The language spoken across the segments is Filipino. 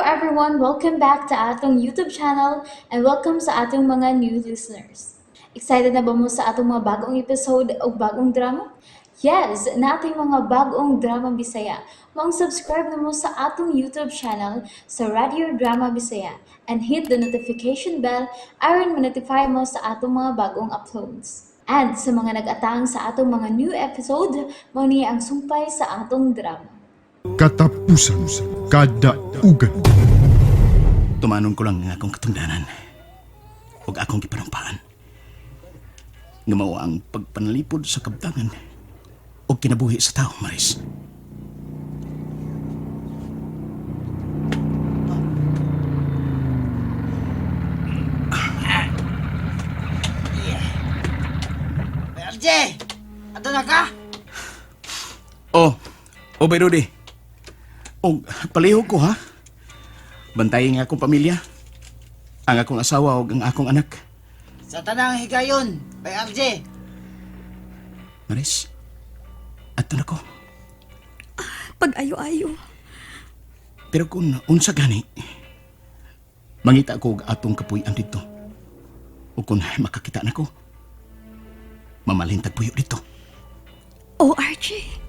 everyone, welcome back to atong YouTube channel and welcome sa atong mga new listeners. Excited na ba mo sa atong mga bagong episode o bagong drama? Yes, na ating mga bagong drama Bisaya. Subscribe na mo sa atong YouTube channel sa Radio Drama Bisaya and hit the notification bell aron ma-notify mo sa atong mga bagong uploads. And sa mga nag-atang sa atong mga new episode, mo niya ang sumpay sa atong drama. Katapusan kadaugan. Tumanon ko lang ng akong katungdanan. Huwag akong gipanumpaan. Ngamaw ang pagpanalipod sa kabtangan o kinabuhi sa tao, Maris. RJ! Ato na ka? Bay Rudy. Palihog ko, ha? Bantayin nga akong pamilya. Ang akong asawa o ang akong anak. Sa tanang higayon, kay RJ. Maris, ato na ko. Pag-ayo-ayo. Pero kung unsa gani, mangita ko og atong kapuy-an dito. O kung makakita na ko, mamalhin tagpuyo dito. Oh, RJ.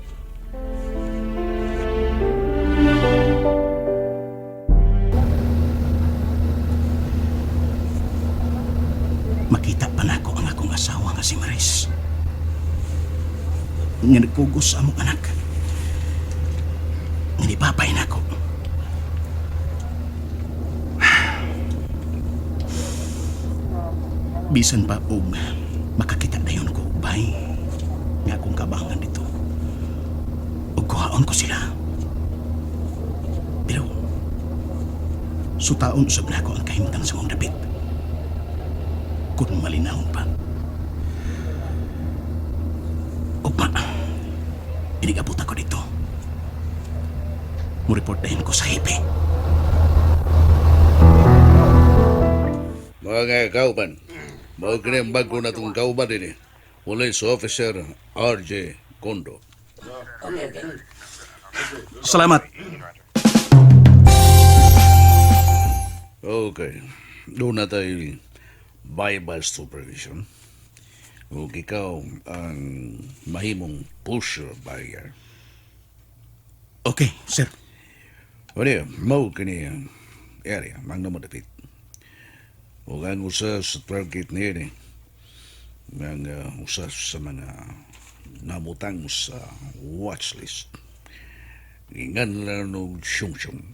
Makita pa na ako ang akong asawa nga si Maris. Nga nagkugos sa among anak. Nga nipapay na ako. Bisan pa makakita na yun ko, bay. Nga akong kabangan dito. O kuhaon ko sila. Pero, sutaon usab na ako ang kahimtang sa mong dapit. Kung malinahon pa. Ugma, inigabot ako dito. Mureport-dahin ko sa hipi. Mga kauban, mga kanyang bago na itong kauban din Police Officer RJ Kondo. Salamat. Okay, doon na tayo Bible supervision. Kung ikaw ang mahimong pusher buyer. Okay, sir. Wala, mau kini ang area, mang namadapit. O ang usa sa target niya ang usa sa mga namutang sa watch list. Ingan lang no siyong-siyong.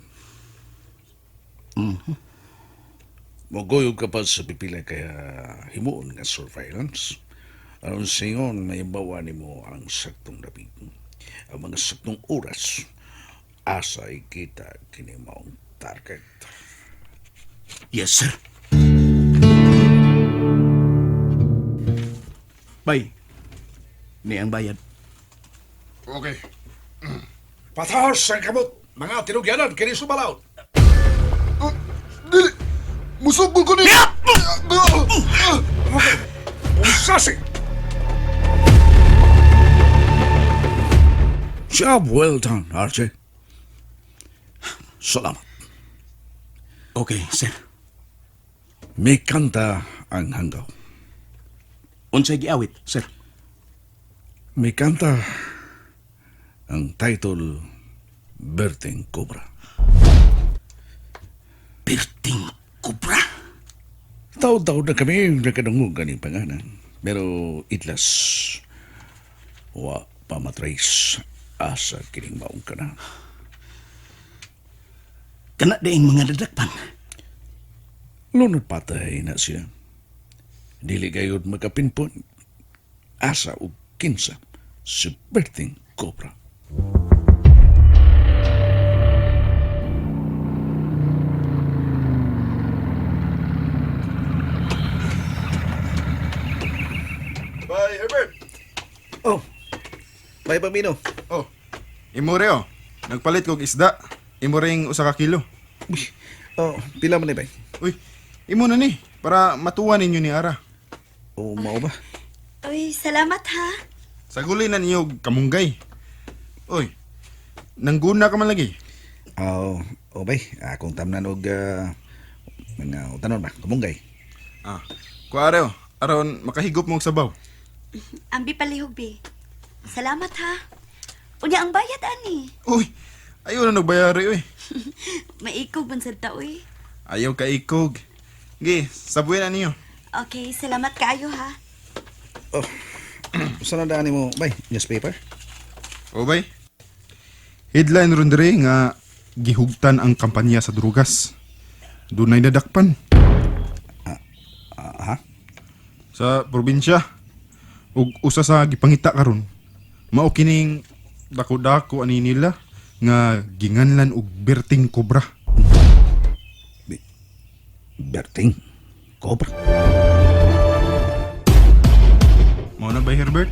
Magoyog ka pa sa pipila kaya himuon nga surveillance. Aron singon may bawa mo ang saktong dapit. Ang mga saktong oras asa kita kini maong target. Yes, sir. Bay, ni ang bayad. Okay. Patahos ang kamot, mga tinugyanan, kini sumalaw. Dili! Musubol ko ni... Musasi! Job well done, RJ. Salamat. Okay, sir. May kanta ang hanggaw. Unsay giawit, sir? May kanta ang title Berting Cobra. Berting Cobra? Taon-taon na kami nakadungugan ng pangalan. Pero itlas wa pamatrace asa kining maong ka na. Kana daing mga dadakpan. Lunod patay na siya. Dili gayud magapinpon. Asa o kinsa si Berting Cobra. Bye, Herbert. Oh, may pamino. Oh, imo reo. Nagpalit kog isda. Imo ring usa ka kilo. Oh, pila man ni bay? Uy, imo na ni para matuwa ninyo ni Ara. Oh, mao ba? Uy, salamat ha. Saguli na ninyo og kamunggay. Uy, nangguna ka man lagi. Oh, O bay, akong tamnan og mga utanon ba, kamunggay. Kuareo, aron makahigop mo og sabaw. Ambi palihog, be. Salamat, ha. Unya ang bayad, ani. Uy, ayaw na nagbayari, uy. Maikog man sa taoy. Ayaw ka ikog. Gi, sabuyan na niyo. Okay, salamat kaayo, ha. Oh, saan na daan mo, bay, newspaper? O bay? Headline ron dire nga gihugtan ang kampanya sa drugas. Dunay nadakpan. Ha? Sa probinsya. Ug usa sa gipangita karon. Mao kining dako-dako ani nila nga ginganlan og berting kobra. Berting, cobra. Mao na ba Herbert?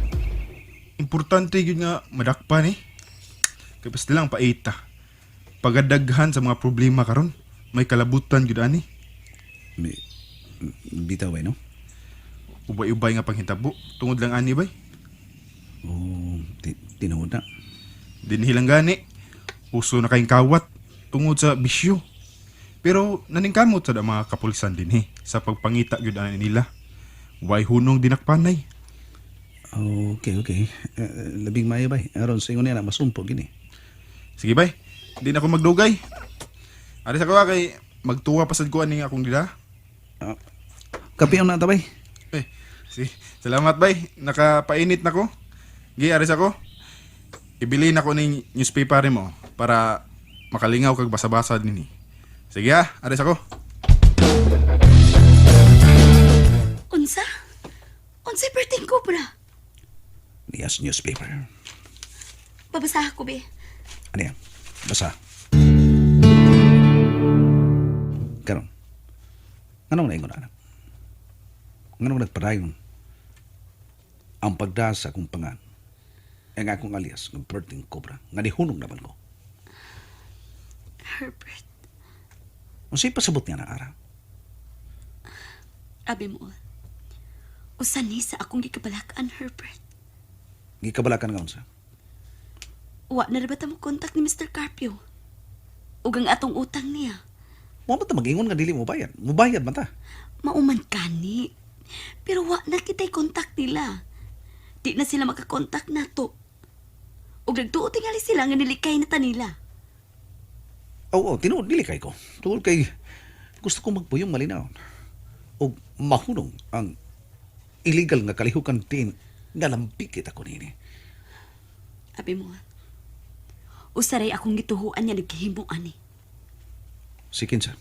Importante gyud nga madakpan eh. Kay basta lang paita. Pagadaghan sa mga problema karon, may kalabutan gyud ani. Bitaw bay, no? Ubay-ubay nga panghitabo, tungod lang ani bay. Oh, tinuod na. Dinhilang gani. Uso na kayong kawat tungod sa bisyo. Pero naningkamot sa mga kapulisan din sa pagpangita gyud ani nila. Way hunong dinakpanay. Okay. Labing mayo bay. Aron sa ingon na masumpo gini. Sige bay, di na ako magdugay. Ari sa kuha kay magtuwa pasad ko ani akong dila. Kapiyon na ta bay. Salamat bay, nakapainit na ko. Gi ari sa ko. Ibili na ko ning newspaper mo para makalingaw kag basa-basa dinhi. Sige ari sa ko. Unsa? Unsay perting cobra? Niyas newspaper. Babasa ko, be. Ano yan? Basa. Karon. Ano na ingon anak? Ano nagpadayon? Ang pagdasa kong pangan. Ang akong alias ng perting cobra. Nga nihunong naman ko. Herbert, Ang sa'yo pasabot niya na araw. abi mo. Usan ni sa akong gikabalakaan, Herbert. Gikabalakan nga unsa. Wa na rin ba mo kontak ni Mr. Carpio? Ug ang atong utang niya. Mo ba ta mag-ingon nga dili mo bayad? Mo bayad man ta. Mauman kani. Pero wa na kita'y kontak nila. Di na sila makakontak nato. Ug nagtuo tingali sila nga nilikay na ta nila. Oo, tinuod dili kay ko. Tungod kay gusto ko magbuyong malinaw. O mahunong ang illegal nga kalihukan din nga lambikit ako nini. Abi mo. Usaray akong gituhuan niya nagkahimo ani. Si kinsa?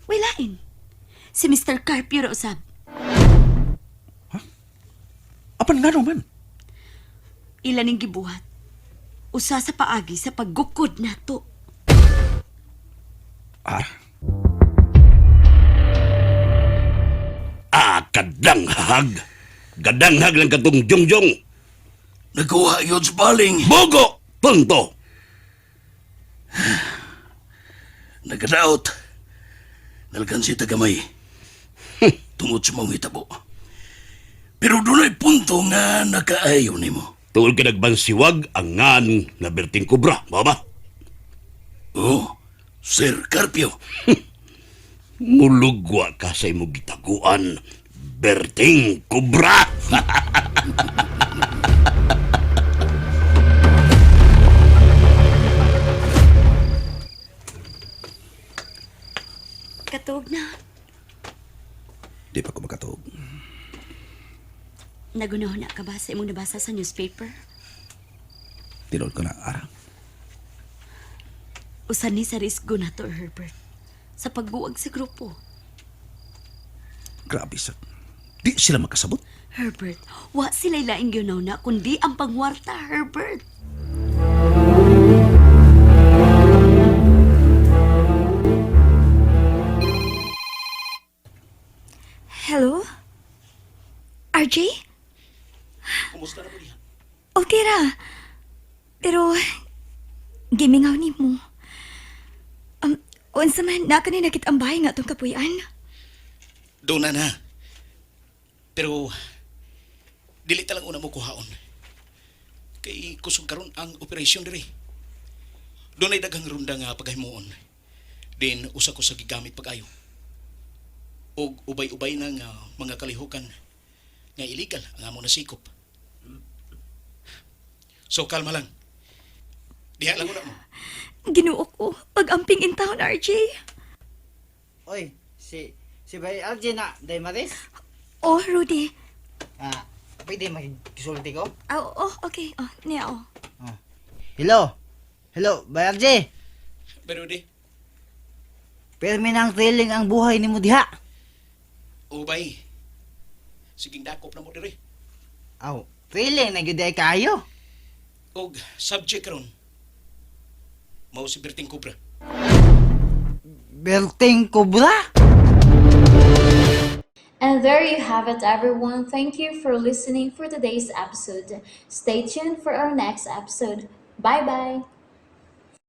Walain. Si Mr. Carpio ra usab. Apan nga naman. Ilan ning gibuhat. Usa sa paagi sa paggukod nato. Kadanghag. Gadanghag lang katong jongjong. Nagawa yun sa baling. Bogo! Punto! Nagaraot. Nalgan si tagamay. Tungod sa mga hitabo. Pero doon ay punto nga nakaayo ni mo. Tungod ka nagbansiwag ang ngan na berting kubra, ba? Oh, Sir Carpio. Mulugwa ka sa imong gitaguan, berting kubra! Katog na. Di pa ko makatuog. Nagunahon na ka ba sa imong nabasa sa newspaper? Tinuod ko na ara. Usan ni sa risgo na to, Herbert. Sa pagbuwag sa grupo. Grabe sa... Di sila makasabot. Herbert, wa sila'y laing gyunaw na kundi ang pangwarta, Herbert. Hello? RJ? Kumusta na mo diyan? Okay ra. Pero, gimingaw ni mo. Unsa man, na kanina kitambay nga itong kapuyan. Doon na. Pero, dili talang una mo kuhaon. Kay kusog karon ang operasyon diri. Doon ay daghang runda nga paghimuon. Din usa ko sa gigamit pag-ayo. Og ubay-ubay na nga mga kalihukan nga illegal ang amo nasikop. So kalma lang. Diha lang una mo. Ginuo ko, pag-amping in town, RJ. Oy, si Bay RJ na, day Maris. Oh, Rudy. Pwede magkisulti ko? Oh, okay. Oh, niya, oh. Hello? Hello, Bay RJ. Pero di, Permi nang thrilling ang buhay ni mo diha. ubay. Siging dakop na mo diri. Aw, thrilling na gyud ay kayo. Og subject karon. Mao si Berting Cobra. Berting Cobra? And there you have it, everyone. Thank you for listening for today's episode. Stay tuned for our next episode. Bye bye.